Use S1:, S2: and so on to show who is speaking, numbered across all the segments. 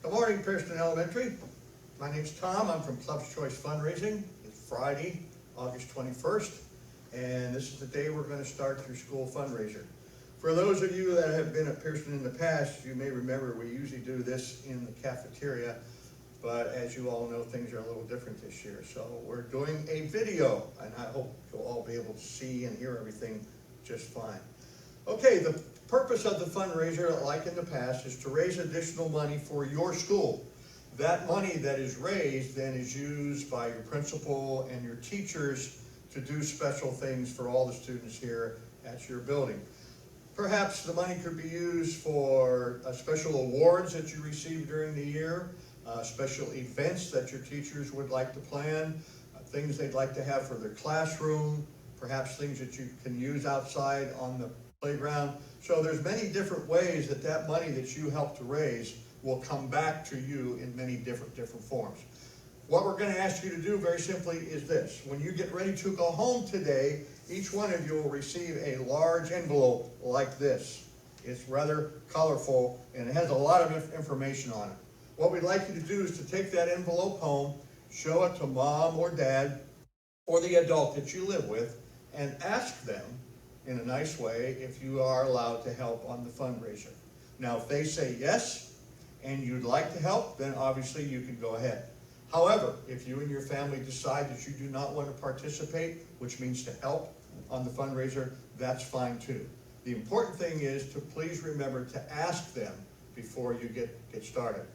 S1: Good morning, Pearson Elementary. My name's Tom. I'm from Club's Choice Fundraising. It's Friday, August 21st, and this is the day we're going to start your school fundraiser. For those of you that have been at Pearson in the past, you may remember we usually do this in the cafeteria, but as you all know, things are a little different this year. So we're doing a video, and I hope you'll all be able to see and hear everything just fine. Okay, the purpose of the fundraiser, like in the past, is to raise additional money for your school. That money that is raised then is used by your principal and your teachers to do special things for all the students here at your building. Perhaps the money could be used for special awards that you receive during the year, special events that your teachers would like to plan, things they'd like to have for their classroom, perhaps things that you can use outside on the playground. So there's many different ways that that money that you help to raise will come back to you in many different forms. What we're going to ask you to do very simply is this. When you get ready to go home today, each one of you will receive a large envelope like this. It's rather colorful and it has a lot of information on it. What we'd like you to do is to take that envelope home, show it to mom or dad or the adult that you live with, and ask them in a nice way if you are allowed to help on the fundraiser. Now, if they say yes, and you'd like to help, then obviously you can go ahead. However, if you and your family decide that you do not want to participate, which means to help on the fundraiser, that's fine too. The important thing is to please remember to ask them before you get started.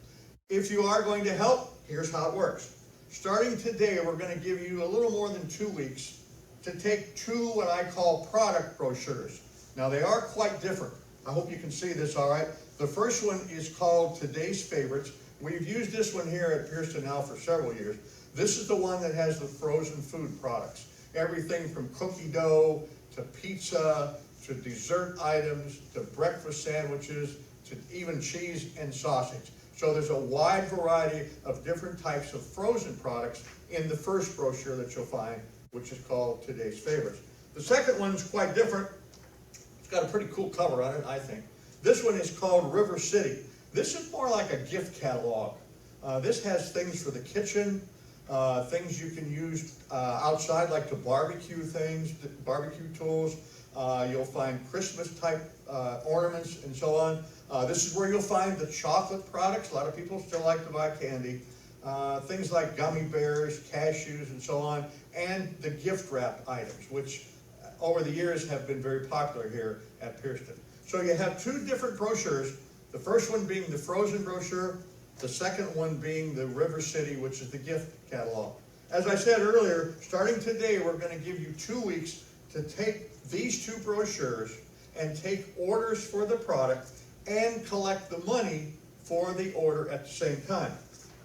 S1: If you are going to help, here's how it works. Starting today, we're going to give you a little more than 2 weeks to take 2 what I call product brochures. Now they are quite different. I hope you can see this all right. The first one is called Today's Favorites. We've used this one here at Pearson now for several years. This is the one that has the frozen food products. Everything from cookie dough to pizza to dessert items to breakfast sandwiches to even cheese and sausage. So there's a wide variety of different types of frozen products in the first brochure that you'll find, which is called Today's Favorites. The second one's quite different. It's got a pretty cool cover on it, I think. This one is called River City. This is more like a gift catalog. This has things for the kitchen, things you can use outside, like to barbecue things, barbecue tools. You'll find Christmas type ornaments and so on. This is where you'll find the chocolate products. A lot of people still like to buy candy. Things like gummy bears, cashews, and so on, and the gift wrap items, which over the years have been very popular here at Pearson. So you have 2 different brochures, the first one being the frozen brochure, the second one being the River City, which is the gift catalog. As I said earlier, starting today, we're going to give you 2 weeks to take these 2 brochures and take orders for the product and collect the money for the order at the same time.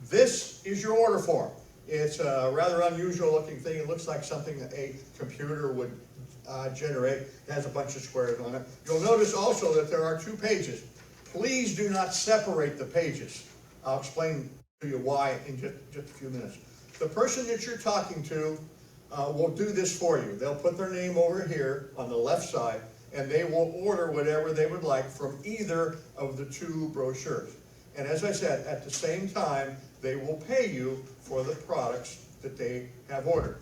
S1: This is your order form. It's a rather unusual looking thing. It looks like something that a computer would generate. It has a bunch of squares on it. You'll notice also that there are 2 pages. Please do not separate the pages. I'll explain to you why in just a few minutes. The person that you're talking to will do this for you. They'll put their name over here on the left side, and they will order whatever they would like from either of the 2 brochures. And as I said, at the same time, they will pay you for the products that they have ordered.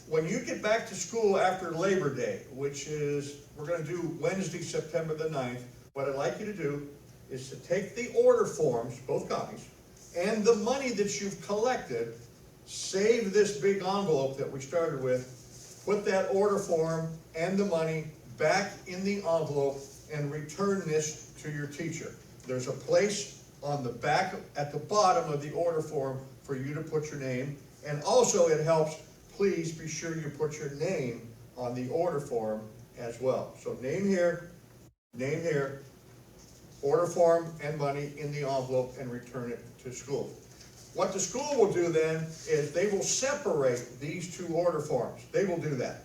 S1: When you get back to school after Labor Day, which is, we're going to do Wednesday, September the 9th, what I'd like you to do is to take the order forms, both copies, and the money that you've collected, save this big envelope that we started with, put that order form and the money back in the envelope, and return this to your teacher. There's a place on the back at the bottom of the order form for you to put your name, and also it helps, please be sure you put your name on the order form as well. So name here, order form and money in the envelope, and return it to school. What the school will do then is they will separate these 2 order forms. They will do that.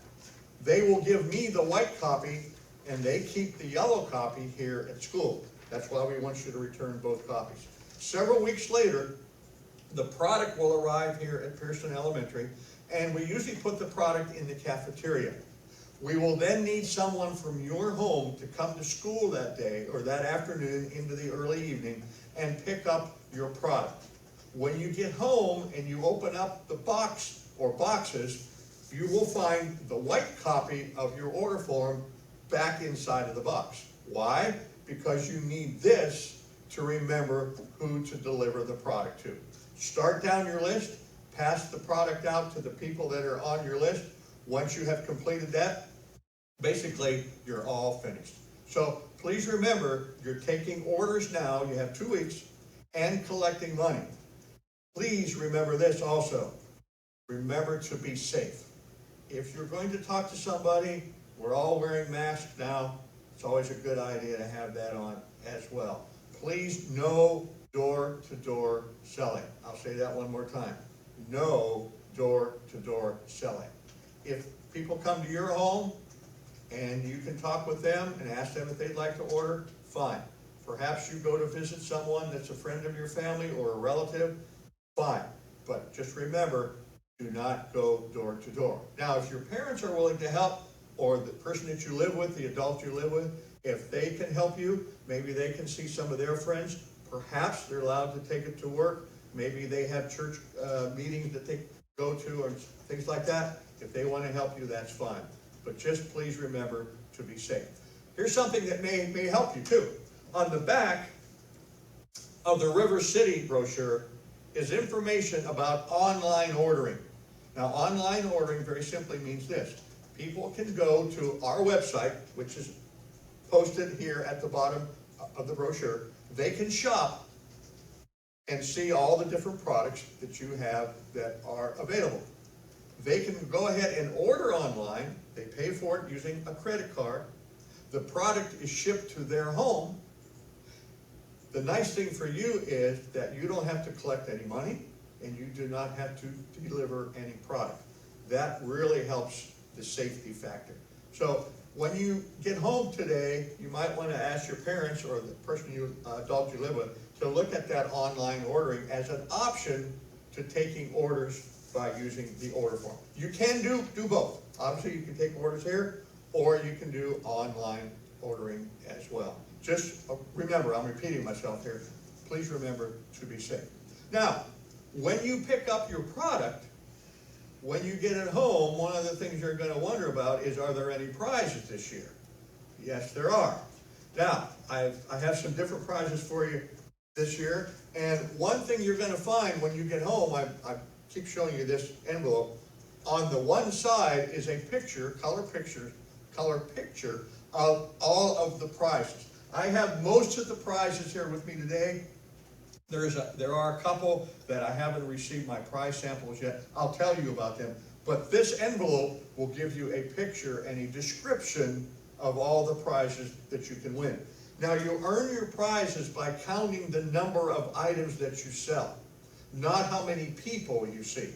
S1: They will give me the white copy, and they keep the yellow copy here at school. That's why we want you to return both copies. Several weeks later, the product will arrive here at Pearson Elementary, and we usually put the product in the cafeteria. We will then need someone from your home to come to school that day or that afternoon into the early evening evening and pick up your product. When you get home and you open up the box or boxes, you will find the white copy of your order form back inside of the box. Why? Because you need this to remember who to deliver the product to. Start down your list, pass the product out to the people that are on your list. Once you have completed that, basically you're all finished. So please remember, you're taking orders now, you have 2 weeks, and collecting money. Please remember this also. Remember to be safe. If you're going to talk to somebody, we're all wearing masks now. It's always a good idea to have that on as well. Please, no door-to-door selling. I'll say that one more time. No door-to-door selling. If people come to your home and you can talk with them and ask them if they'd like to order, fine. Perhaps you go to visit someone that's a friend of your family or a relative, fine. But just remember, do not go door to door. Now, if your parents are willing to help, or the person that you live with, the adult you live with, if they can help you, maybe they can see some of their friends. Perhaps they're allowed to take it to work. Maybe they have church meetings that they go to or things like that. If they want to help you, that's fine. But just please remember to be safe. Here's something that may help you too. On the back of the River City brochure is information about online ordering. Now, online ordering very simply means this. People can go to our website, which is posted here at the bottom of the brochure. They can shop and see all the different products that you have that are available. They can go ahead and order online. They pay for it using a credit card. The product is shipped to their home. The nice thing for you is that you don't have to collect any money and you do not have to deliver any product. That really helps the safety factor. So when you get home today, you might want to ask your parents or the person adult you live with to look at that online ordering as an option to taking orders by using the order form. You can do both. Obviously, you can take orders here, or you can do online ordering as well. Just remember, I'm repeating myself here, please remember to be safe. Now, when you pick up your product, when you get it home, one of the things you're going to wonder about is, are there any prizes this year? Yes, there are. Now, I have some different prizes for you this year, and one thing you're going to find when you get home, I keep showing you this envelope. On the one side is a picture, color picture of all of the prizes. I have most of the prizes here with me today. There are a couple that I haven't received my prize samples yet. I'll tell you about them. But this envelope will give you a picture and a description of all the prizes that you can win. Now, you earn your prizes by counting the number of items that you sell, not how many people you see.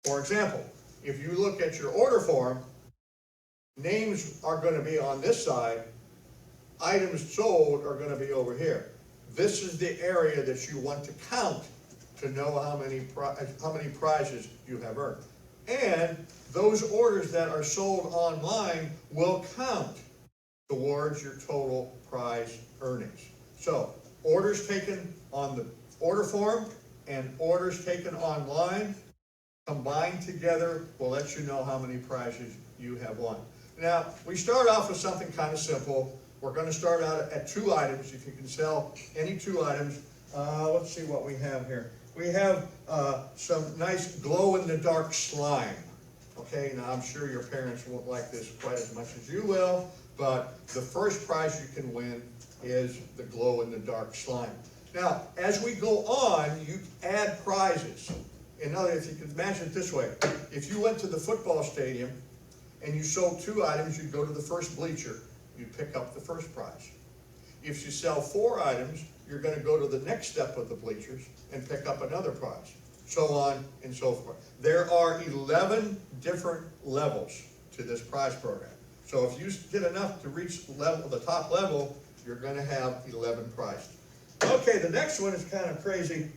S1: For example, if you look at your order form, names are going to be on this side, items sold are going to be over here. This is the area that you want to count to know how many prizes you have earned. And those orders that are sold online will count towards your total prize earnings. So, orders taken on the order form and orders taken online combined together will let you know how many prizes you have won. Now, we start off with something kind of simple. We're going to start out at 2 items. If you can sell any 2 items, let's see what we have here. We have some nice glow-in-the-dark slime. Okay, now I'm sure your parents won't like this quite as much as you will, but the first prize you can win is the glow-in-the-dark slime. Now, as we go on, you add prizes. In other words, if you can imagine it this way, if you went to the football stadium and you sold 2 items, you'd go to the first bleacher. You'd pick up the first prize. If you sell 4 items, you're going to go to the next step of the bleachers and pick up another prize, so on and so forth. There are 11 different levels to this prize program. So if you get enough to reach the top level, you're going to have 11 prizes. Okay, the next one is kind of crazy.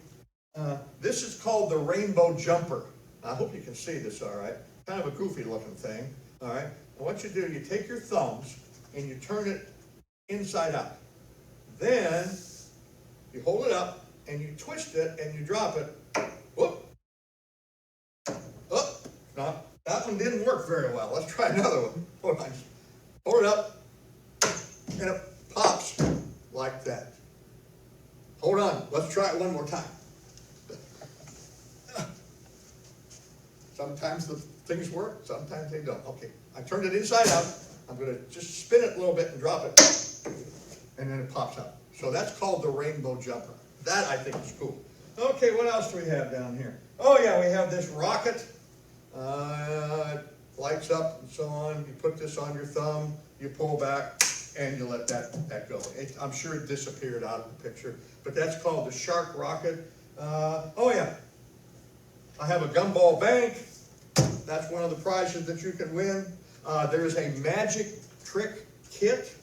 S1: This is called the rainbow jumper. I hope you can see this all right. Kind of a goofy looking thing, all right? And what you do, you take your thumbs and you turn it inside out. Then You hold it up and you twist it and you drop it. Whoop. Oh, no, that one didn't work very well. Let's try another one. Hold on. Hold it up and it pops like that. Hold on. Let's try it one more time. Sometimes the things work, sometimes they don't. Okay, I turned it inside out. I'm going to just spin it a little bit and drop it, and then it pops up. So that's called the rainbow jumper. That I think is cool. Okay, what else do we have down here? Oh yeah, we have this rocket. It lights up and so on. You put this on your thumb, you pull back, and you let that go. I'm sure it disappeared out of the picture, but that's called the shark rocket. Oh yeah, I have a gumball bank. That's one of the prizes that you can win. There's a magic trick kit.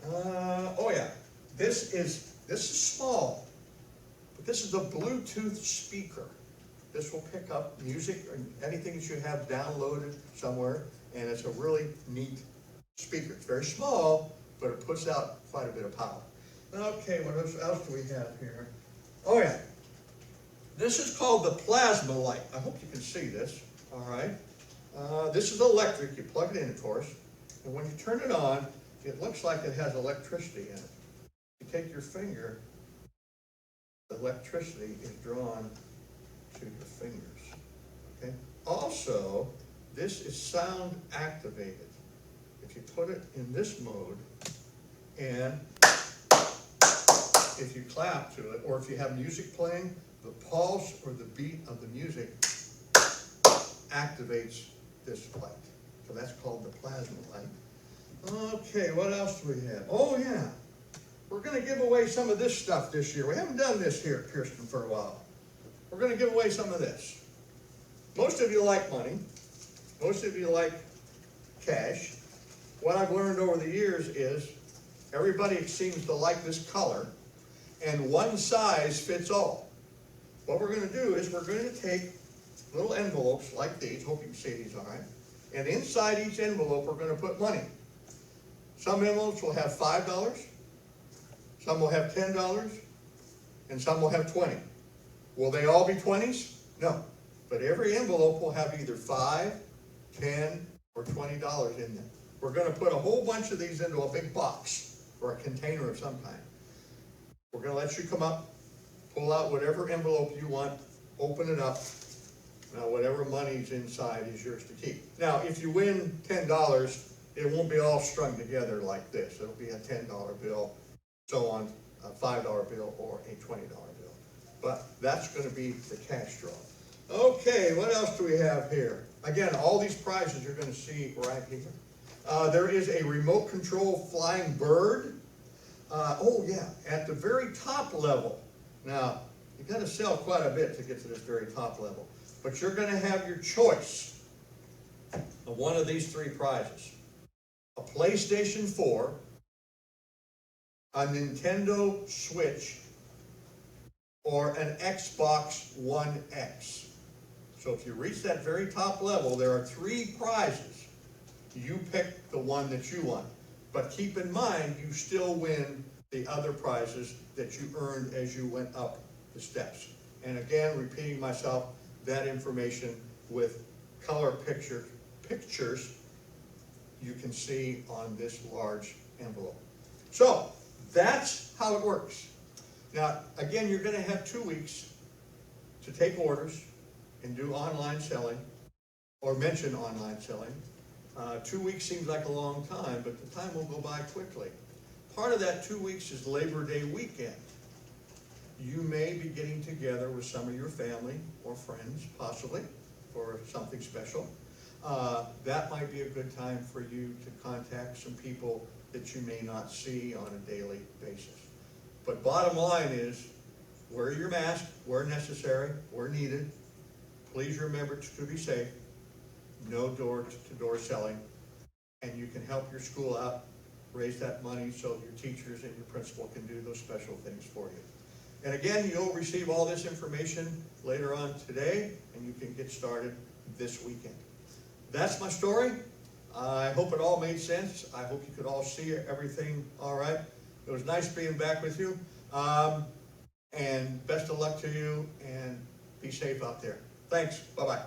S1: Oh yeah, this is small, but this is a Bluetooth speaker. This will pick up music or anything that you have downloaded somewhere, and it's a really neat speaker. It's very small, but it puts out quite a bit of power. Okay, what else do we have here? Oh yeah, this is called the plasma light. I hope you can see this. All right. This is electric. You plug it in, of course, and when you turn it on, it looks like it has electricity in it. You take your finger, the electricity is drawn to your fingers. Okay. Also, this is sound activated. If you put it in this mode, and if you clap to it, or if you have music playing, the pulse or the beat of the music activates this light. So that's called the plasma light. Okay, what else do we have? Oh yeah, we're going to give away some of this stuff this year. We haven't done this here at Kirsten for a while. We're going to give away some of this. Most of you like money. Most of you like cash. What I've learned over the years is everybody seems to like this color, and one size fits all. What we're going to do is we're going to take little envelopes like these. Hope you can see these all right. And inside each envelope, we're going to put money. Some envelopes will have $5, some will have $10, and some will have 20. Will they all be 20s? No. But every envelope will have either $5, $10, or $20 in them. We're going to put a whole bunch of these into a big box or a container of some kind. We're going to let you come up, pull out whatever envelope you want, open it up. Now, whatever money's inside is yours to keep. Now, if you win $10, it won't be all strung together like this. It'll be a $10 bill, so on, a $5 bill, or a $20 bill. But that's going to be the cash draw. Okay, what else do we have here? Again, all these prizes you're going to see right here. There is a remote control flying bird. Oh yeah, at the very top level. Now, you've got to sell quite a bit to get to this very top level. But you're going to have your choice of one of these three prizes. A PlayStation 4, a Nintendo Switch, or an Xbox One X. So if you reach that very top level, there are three prizes. You pick the one that you want. But keep in mind, you still win the other prizes that you earned as you went up the steps. And again, repeating myself, that information with color pictures you can see on this large envelope. So that's how it works. Now, again, you're going to have 2 weeks to take orders and do online selling or mention online selling. 2 weeks seems like a long time, but the time will go by quickly. Part of that 2 weeks is Labor Day weekend. You may be getting together with some of your family or friends, possibly, for something special. That might be a good time for you to contact some people that you may not see on a daily basis. But bottom line is, wear your mask where necessary, where needed. Please remember to be safe. No door-to-door selling. And you can help your school out, raise that money so your teachers and your principal can do those special things for you. And again, you'll receive all this information later on today, and you can get started this weekend. That's my story. I hope it all made sense. I hope you could all see everything all right. It was nice being back with you. and best of luck to you, and be safe out there. Thanks, bye-bye.